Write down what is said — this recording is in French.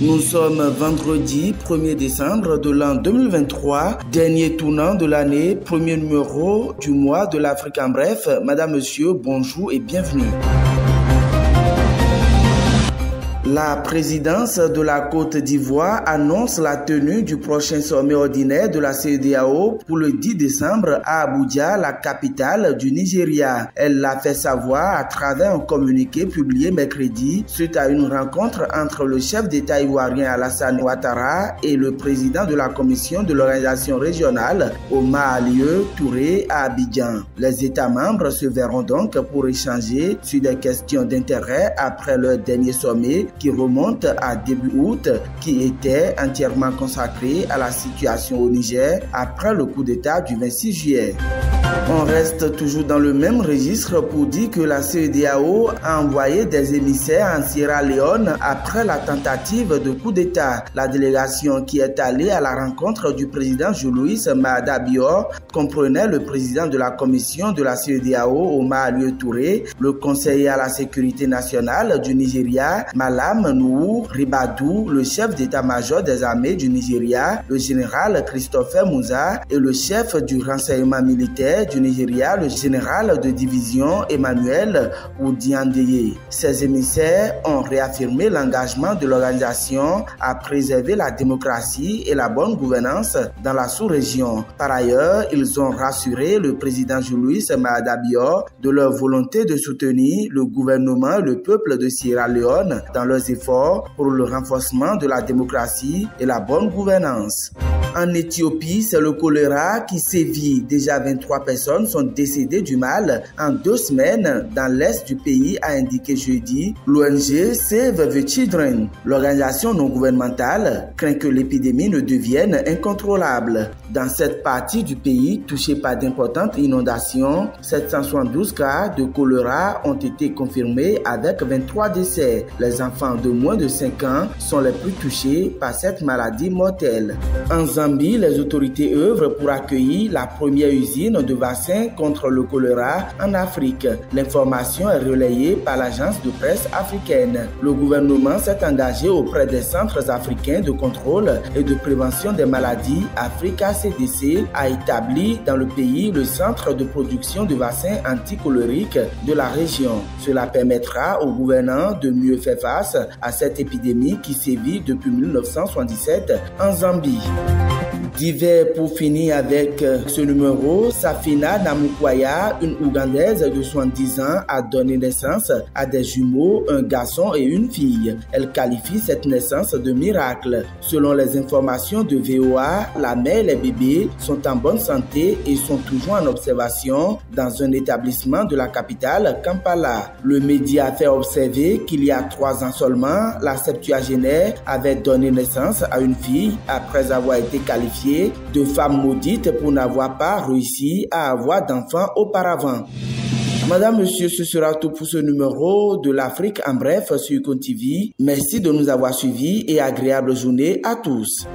Nous sommes vendredi 1er décembre de l'an 2023, dernier tournant de l'année, premier numéro du mois de l'Afrique en bref. Madame, Monsieur, bonjour et bienvenue. La présidence de la Côte d'Ivoire annonce la tenue du prochain sommet ordinaire de la CEDEAO pour le 10 décembre à Abuja, la capitale du Nigeria. Elle l'a fait savoir à travers un communiqué publié mercredi suite à une rencontre entre le chef d'État ivoirien Alassane Ouattara et le président de la commission de l'organisation régionale Omar Alieu Touré à Abidjan. Les États membres se verront donc pour échanger sur des questions d'intérêt après leur dernier sommet qui remonte à début août, qui était entièrement consacré à la situation au Niger après le coup d'État du 26 juillet. On reste toujours dans le même registre pour dire que la CEDEAO a envoyé des émissaires en Sierra Leone après la tentative de coup d'État. La délégation qui est allée à la rencontre du président Julius Maada Bio comprenait le président de la commission de la CEDEAO, Omar Alieu Touré, le conseiller à la sécurité nationale du Nigeria, Malam Nuhu Ribadu, le chef d'état-major des armées du Nigeria, le général Christopher Musa et le chef du renseignement militaire du Nigeria, le général de division Emmanuel Oudiandeye. Ces émissaires ont réaffirmé l'engagement de l'organisation à préserver la démocratie et la bonne gouvernance dans la sous-région. Par ailleurs, ils ont rassuré le président Julius Maada Bio de leur volonté de soutenir le gouvernement et le peuple de Sierra Leone dans leurs efforts pour le renforcement de la démocratie et la bonne gouvernance. En Éthiopie, c'est le choléra qui sévit. Déjà 23 personnes sont décédées du mal en 2 semaines dans l'est du pays, a indiqué jeudi l'ONG Save the Children. L'organisation non gouvernementale craint que l'épidémie ne devienne incontrôlable. Dans cette partie du pays touchée par d'importantes inondations, 772 cas de choléra ont été confirmés avec 23 décès. Les enfants de moins de 5 ans sont les plus touchés par cette maladie mortelle. En Zambie, les autorités œuvrent pour accueillir la première usine de vaccins contre le choléra en Afrique. L'information est relayée par l'agence de presse africaine. Le gouvernement s'est engagé auprès des centres africains de contrôle et de prévention des maladies, Africa CDC, a établi dans le pays le centre de production de vaccins anticholériques de la région. Cela permettra aux gouvernants de mieux faire face à cette épidémie qui sévit depuis 1977 en Zambie. Divers pour finir avec ce numéro, Safina Namukwaya, une Ougandaise de 70 ans, a donné naissance à des jumeaux, un garçon et une fille. Elle qualifie cette naissance de miracle. Selon les informations de VOA, la mère et les bébés sont en bonne santé et sont toujours en observation dans un établissement de la capitale, Kampala. Le média a fait observer qu'il y a 3 ans seulement, la septuagénaire avait donné naissance à une fille après avoir été qualifiée de femme maudite pour n'avoir pas réussi à avoir d'enfants auparavant. Madame, Monsieur, ce sera tout pour ce numéro de l'Afrique en bref sur Côte TV. Merci de nous avoir suivis et agréable journée à tous.